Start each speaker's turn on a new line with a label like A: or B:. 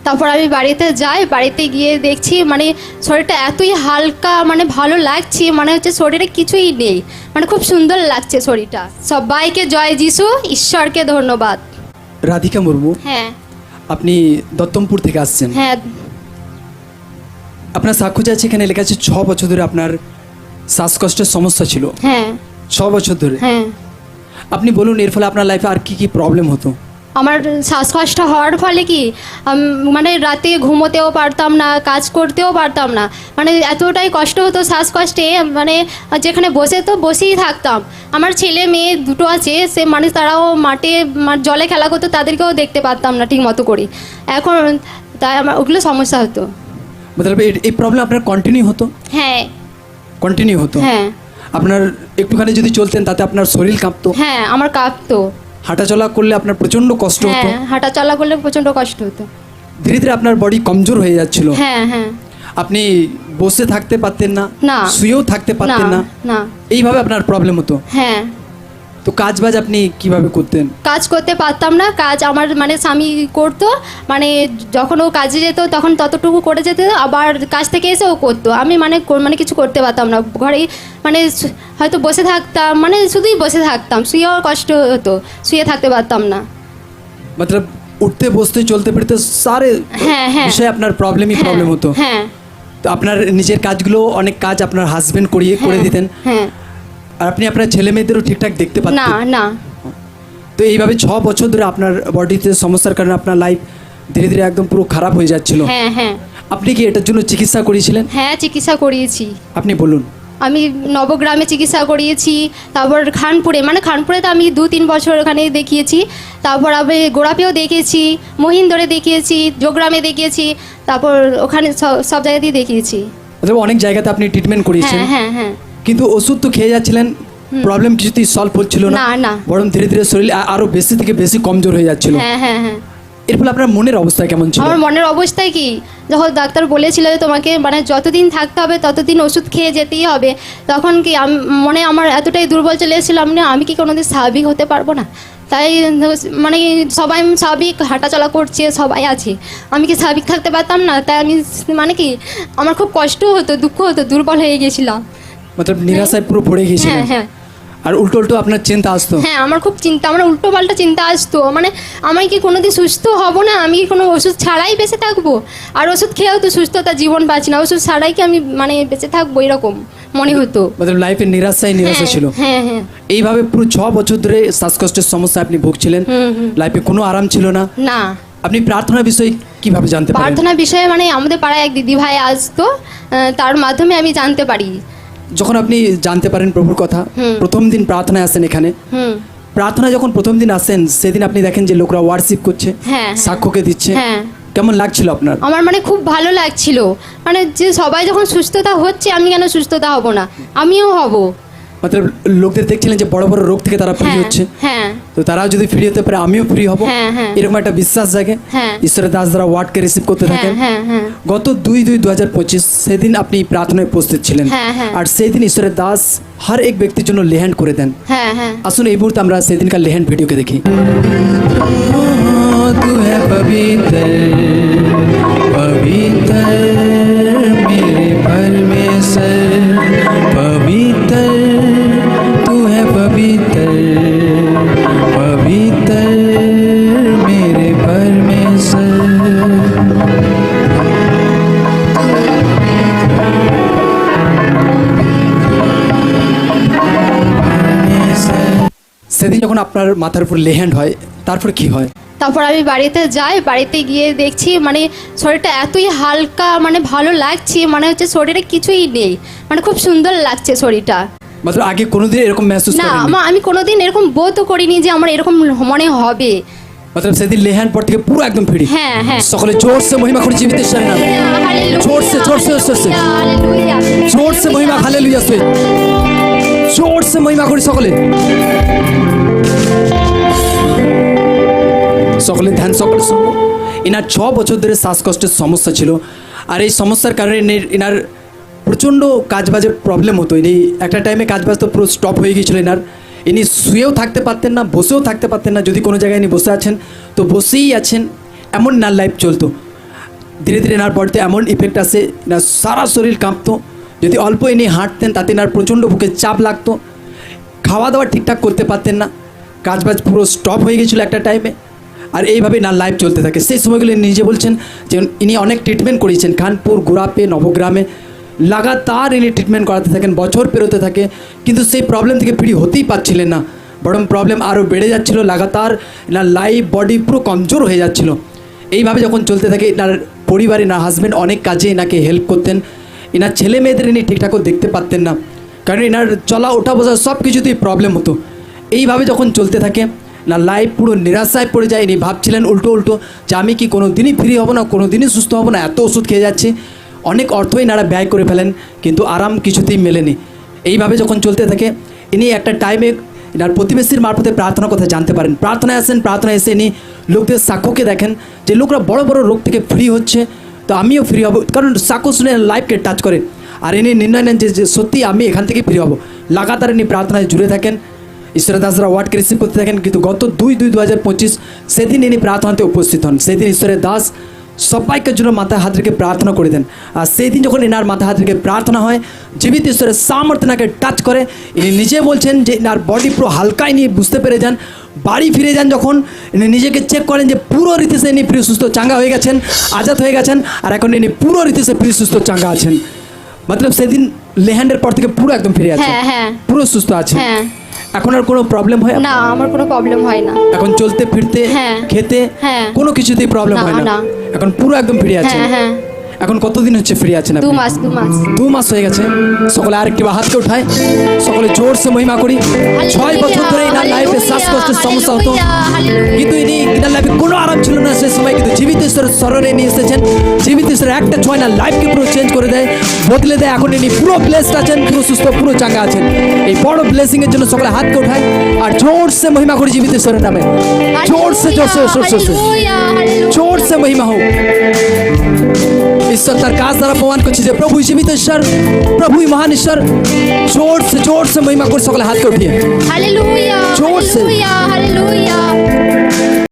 A: তারপর আমি বাড়িতে যাই, বাড়িতে গিয়ে দেখছি মানে শরীরটা এতই হালকা, মানে ভালো লাগছে, মানে হচ্ছে শরীরে কিছুই নেই, মানে খুব সুন্দর লাগছে শরীরটা। সবাইকে জয় যিশু, ঈশ্বরকে ধন্যবাদ।
B: রাধিকা মুর্মু,
A: হ্যাঁ
B: আপনি দত্তমপুর থেকে আসছেন।
A: হ্যাঁ
B: আপনার সাক্ষ্য আছে, এখানে লেখা আছে 6 বছর ধরে আপনার শ্বাসকষ্টের সমস্যা ছিল।
A: হ্যাঁ
B: 6 বছর ধরে।
A: হ্যাঁ।
B: আপনি বলুন এর ফলে আপনার লাইফে আর কি কি প্রবলেম হতো?
A: আমার শ্বাসকষ্ট হওয়ার ফলে কি মানে রাতে ঘুমোতেও পারতাম না, কাজ করতেও পারতাম না, মানে এতটাই কষ্ট হতো শ্বাসকষ্টে, মানে যেখানে বসে তো বসেই থাকতাম। আমার ছেলে মেয়ে দুটো আছে, সে মানে তারাও মাঠে জলে খেলা করতো, তাদেরকেও দেখতে পারতাম না ঠিক মতো করে। এখন তাই আমার ওগুলো সমস্যা হতো।
B: মতলব এই প্রবলেম আপনার কন্টিনিউ হতো?
A: হ্যাঁ
B: কন্টিনিউ হতো।
A: হ্যাঁ।
B: আপনার একটুখানি যদি চলতেন তাতে আপনার শরীর কাঁপতো?
A: হ্যাঁ আমার কাঁপতো।
B: হাঁটাচলা করলে আপনার প্রচন্ড কষ্ট হতো?
A: হ্যাঁ হাঁটা চলা করলে প্রচণ্ড কষ্ট হতো।
B: ধীরে ধীরে আপনার বডি কমজোর হয়ে যাচ্ছিল?
A: হ্যাঁ হ্যাঁ।
B: আপনি বসে থাকতে পারতেন না,
A: না
B: শুয়েও থাকতে পারতেন না?
A: না।
B: এইভাবে আপনার প্রবলেম হতো?
A: হ্যাঁ।
B: তো কাজ বাজ আপনি কিভাবে করতেন?
A: কাজ করতে পারতাম না, কাজ আমার মানে স্বামী করতো, মানে যখন ও কাজে যেত তখন ততটুকু করে যেত, আবার কাজ থেকে এসে ও করতো, আমি মানে কিছু করতে পারতাম না ঘরেই, মানে হয়তো বসে থাকতাম, মানে শুধুই বসে থাকতাম, শুয়েও কষ্ট হতো, শুয়ে থাকতে পারতাম না।
B: মতলব উঠতে বসতে চলতে ফিরতে সারে
A: হ্যাঁ হ্যাঁ
B: বিষয়ে আপনার প্রবলেম হতো?
A: হ্যাঁ।
B: তো আপনার নিজের কাজগুলো অনেক কাজ আপনার হাজবেন্ড করে দিতেন?
A: হ্যাঁ।
B: আর আপনি আপনার ছেলে মেয়েদেরও ঠিকঠাক দেখতে
A: না
B: পাচ্ছেন
A: না।
B: তো এইভাবে 6 বছর ধরে আপনার বডিতে সমস্যার কারণে আপনার লাইফ ধীরে ধীরে একদম পুরো খারাপ হয়ে যাচ্ছিল।
A: হ্যাঁ হ্যাঁ।
B: আপনি কি এটার জন্য চিকিৎসা করিয়েছিলেন?
A: হ্যাঁ চিকিৎসা করিয়েছি।
B: আপনি বলুন।
A: আমি নবগ্রামে চিকিৎসা করিয়েছি, তারপর খানপুরে তো আমি 2-3 বছর ওখানে দেখিয়েছি, তারপর আমি গোড়াপেও দেখিয়েছি, মহিন্দরে দেখিয়েছি, যোগগ্রামে দেখিয়েছি, তারপর ওখানে সব জায়গাতেই দেখিয়েছি।
B: অথবা অনেক জায়গাতে আপনি ট্রিটমেন্ট করিয়েছেন।
A: হ্যাঁ হ্যাঁ হ্যাঁ।
B: কিন্তু ওষুধ তো খেয়ে যাচ্ছিলেন, প্রবলেম কিছুতেই সলভ হচ্ছিল না,
A: না না।
B: বরং ধীরে ধীরে শরীর আরো বেশি থেকে বেশি কমজোর হয়ে যাচ্ছিল।
A: হ্যাঁ হ্যাঁ হ্যাঁ।
B: এর ফলে আপনার মনের অবস্থা কেমন ছিল?
A: আমার মনের অবস্থায় কি, যখন ডাক্তার বলেছিল যে তোমাকে মানে যতদিন থাকতে হবে ততদিন ওষুধ খেয়ে যেতেই হবে, তখন কি মনে আমার এতটাই দুর্বল চলে এসেছিলাম না, আমি কি কোনোদিন স্বাভাবিক হতে পারবো না, তাই মানে সবাই স্বাভাবিক হাঁটাচলা করছে, সবাই আছে, আমি কি স্বাভাবিক থাকতে পারতাম না, তাই আমি মানে কি আমার খুব কষ্ট হতো, দুঃখ হতো, দুর্বল হয়ে গেছিলাম,
B: মতলব নিরাশায় পুরো পড়ে গিয়েছিলেন।
A: হ্যাঁ হ্যাঁ।
B: আর উল্টো উল্টো আপনার চিন্তা আসতো?
A: হ্যাঁ আমার খুব চিন্তা, আমার উল্টো পাল্টা চিন্তা আসতো, মানে আমি কি কোনোদিন সুস্থ হব না, আমি কি কোনো ওষুধ ছাড়াই বেঁচে থাকবো, আর ওষুধ খেয়েও তো সুস্থতা জীবন পাচ্ছি না, ওষুধ ছাড়াই কি আমি মানে বেঁচে থাকবো, এরকম মনে হতো।
B: মতলব লাইফে নিরাশা ছিল।
A: হ্যাঁ হ্যাঁ।
B: এইভাবে পুরো 6 বছর ধরে শ্বাসকষ্টের সমস্যা আপনি ভুগছিলেন, লাইফে কোনো আরাম ছিল না।
A: না।
B: আপনি প্রার্থনার বিষয়ে কিভাবে জানতে পারেন?
A: প্রার্থনার বিষয়ে মানে আমাদের পাড়ায় এক দিদি ভাই আসতো, তার মাধ্যমে আমি জানতে পারি।
B: যখন আপনি জানতে পারেন প্রভুর কথা, প্রথম দিন প্রার্থনায় আসেন এখানে, প্রার্থনা যখন প্রথম দিন আসেন সেদিন আপনি দেখেন যে লোকরা ওয়ার্শিপ করছে,
A: হ্যাঁ
B: সাক্ষ্যকে দিচ্ছে,
A: হ্যাঁ।
B: কেমন লাগছিল আপনার?
A: আমার মানে খুব ভালো লাগছিল, মানে যে সবাই যখন সুস্থতা হচ্ছে আমি কেন সুস্থতা হব না, আমিও হব।
B: মতলব লোকদের দেখছিলেন যে বড় বড় রোগ থেকে তারা ফ্রি হচ্ছে,
A: হ্যাঁ।
B: তো তারাও যদি ফ্রি হতে পারে আমিও ফ্রি হব,
A: হ্যাঁ, হ্যাঁ।
B: এরকম একটা বিশ্বাস জাগে।
A: হ্যাঁ।
B: ঈশ্বরের দাস দ্বারা ওয়ার্ডকে রিসিভ করতে থাকেন।
A: হ্যাঁ হ্যাঁ।
B: গত 2/2/2025 সেদিন আপনি প্রার্থনায় উপস্থিত ছিলেন,
A: হ্যাঁ, হ্যাঁ।
B: আর সেই দিন ঈশ্বরের দাস হর এক ব্যক্তির জন্য লেহ্যান্ড করে দেন।
A: হ্যাঁ হ্যাঁ।
B: আসুন এই মুহূর্তে আমরা সেদিনকার লেহ্যান্ড ভিডিওকে দেখি। तू है पवित्र पवित्र मेरे परमेश्वर, पवित्र तू है पवित्र पवित्र मेरे परमेश्वर। সেদিন যখন আপনার মাথার উপর লেহ্যান্ড হয় তারপর কি হয়?
A: তারপর আমি বাড়িতে যাই, বাড়িতে গিয়ে দেখছি মানে শরীরটা এতই হালকা, মানে ভালো লাগছে, মানে হচ্ছে শরীরে কিছুই নেই, মানে খুব সুন্দর লাগছে শরীরটা।
B: মাত্র আগে কোনোদিন এরকম মেহসুস
A: না
B: করেননি?
A: আমি কোনোদিন এরকম বোধও করিনি যে আমার এরকম মনে হবে।
B: मतलब সেদিন লেহ্যান্ড পর থেকে পুরো একদম ফ্রি।
A: হ্যাঁ হ্যাঁ।
B: সকলে জোর से महिमा করি জীবিত ঈশ্বরের নামে। जोर से जोर से जोर से महिमा हालेलुया से जोर से महिमा করি সকলে। সকলে ধ্যান সকলে শুনবো। এনার 6 বছর ধরে শ্বাসকষ্টের সমস্যা ছিল, আর এই সমস্যার কারণে এনার প্রচণ্ড কাজবাজের প্রবলেম হতো। ইনি একটা টাইমে কাজবাজ তো পুরো স্টপ হয়ে গিয়েছিল এনার। ইনি শুয়েও থাকতে পারতেন না, বসেও থাকতে পারতেন না, যদি কোনো জায়গায় ইনি বসে আছেন তো বসেই আছেন, এমন না লাইফ চলতো। ধীরে ধীরে এনার বডিতে এমন ইফেক্ট আসে না সারা শরীর কাঁপতো, যদি অল্প ইনি হাঁটতেন তাতে এনার প্রচণ্ড বুকে চাপ লাগতো, খাওয়া দাওয়া ঠিকঠাক করতে পারতেন না, কাজবাজ পুরো স্টপ হয়ে গেছিলো একটা টাইমে। আর এইভাবে না লাইফ চলতে থাকে। সেই সময়গুলো ইনি নিজে বলছেন যে ইনি অনেক ট্রিটমেন্ট করিয়েছেন খানপুর, গোড়াপে, নবগ্রামে, লাগাতার ইনি ট্রিটমেন্ট করাতে থাকেন, বছর পেরোতে থাকে, কিন্তু সেই প্রবলেম থেকে ফ্রি হতেই পারছিলেন না, বরং প্রবলেম আরও বেড়ে যাচ্ছিলো, লাগাতার এনার লাইফ বডি পুরো কমজোর হয়ে যাচ্ছিলো। এইভাবে যখন চলতে থাকে এনার পরিবার, এনার হাজব্যান্ড অনেক কাজে এনাকে হেল্প করতেন, এনার ছেলে মেয়েদের ইনি ঠিকঠাকও দেখতে পারতেন না, কারণ এনার চলা ওঠা বসা সব কিছুতেই প্রবলেম হতো। এইভাবে যখন চলতে থাকে না লাইফ পুরো নিরাশায় পড়ে যায়। ইনি ভাবছিলেন উল্টো উল্টো যে আমি কি কোনো দিনই ফ্রি হব না, কোনো দিনই সুস্থ হব না, এত ওষুধ খেয়ে যাচ্ছে, অনেক অর্থই এনারা ব্যয় করে ফেলেন, কিন্তু আরাম কিছুতেই মেলেনি। এইভাবে যখন চলতে থাকে ইনি একটা টাইমে এনার প্রতিবেশীর মারফতে প্রার্থনার কথা জানতে পারেন, প্রার্থনায় আসেন, প্রার্থনায় এসে ইনি লোকদের সাক্ষ্যকে দেখেন যে লোকরা বড় বড় রোগ থেকে ফ্রি হচ্ছে, তো আমিও ফ্রি হব, কারণ সাক্ষ্য শুনে লাইফকে টাচ করে। আর ইনি নির্ণয় নেন যে সত্যি আমি এখান থেকে ফ্রি হব। লাগাতার ইনি প্রার্থনায় জুড়ে থাকেন, ঈশ্বরের দাসরা ওয়ার্ডকে রিসিভ করতে থাকেন। কিন্তু গত 2/2/2025 সেদিন ইনি প্রার্থনাতে উপস্থিত হন। সেদিন ঈশ্বরের দাস সবাইকে জন্য মাথায় হাত রেখে প্রার্থনা করে দেন। আর সেই দিন যখন এনার মাথায় হাত রেখে প্রার্থনা হয়, জীবিত ঈশ্বরের সামর্থ্য এনাকে টাচ করে। ইনি নিজে বলছেন যে এনার বডি পুরো হালকায় নিয়ে বুঝতে পেরে যান। বাড়ি ফিরে যান যখন ইনি নিজেকে চেক করেন যে পুরো রীতিতে ইনি ফ্রি সুস্থ চাঙ্গা হয়ে গেছেন, আজাদ হয়ে গেছেন, আর এখন ইনি পুরো রীতিতে ফ্রি সুস্থ চাঙ্গা আছেন। মতলব সেদিন লেহ্যান্ডের পর থেকে পুরো একদম ফিরে আছে,
A: হ্যাঁ।
B: পুরো সুস্থ আছে।
A: হ্যাঁ।
B: এখন আর কোনো প্রবলেম হয়
A: না, আমার কোনো প্রবলেম হয় না।
B: এখন চলতে ফিরতে,
A: হ্যাঁ।
B: খেতে,
A: হ্যাঁ।
B: কোনো কিছুতেই প্রবলেম
A: না,
B: হয় না।
A: না।
B: এখন পুরো একদম ফ্রি আছে।
A: হ্যাঁ, হ্যাঁ।
B: এখন কতদিন হচ্ছে ফ্রি আছেন?
A: 2 মাস।
B: 2 মাস হয়ে গেছে। সকলে আরেকটি হাতকে উঠায়, সকলে জোরসে মহিমা করি। 6 বছর ধরে এনার লাইফে শ্বাসকষ্টের সমস্যা হতো, কিন্তু ইনি এনার লাইফে কোনো আরাম ছিল না সে সময়, কিন্তু জীবিত ঈশ্বরের স্মরণে নিয়ে এসেছেন। জীবিত ঈশ্বরের একটা ছোঁয়া না লাইফকে পুরো চেঞ্জ করে দেয়, বদলে দেয়। এখন ইনি পুরো ব্লেসড আছেন, পুরো সুস্থ, পুরো চাঙ্গা আছেন। এই বড় ব্লেসিংয়ের জন্য সকলে হাতকে উঠায় আর জোরসে মহিমা করি জীবিত ঈশ্বরের নামে। জোরসে জোরসে জোরসে জোরসে মহিমা হোক। ঈশ্বর তার কাজ দ্বারা প্রমাণ করছে যে প্রভু জীবিত ঈশ্বর, প্রভুই মহান ঈশ্বর। জোরসে জোরসে মহিমা করে সকলে হাতকে উঠিয়ে
A: হালেলুয়া,
B: জোরসে।
A: Hallelujah, hallelujah.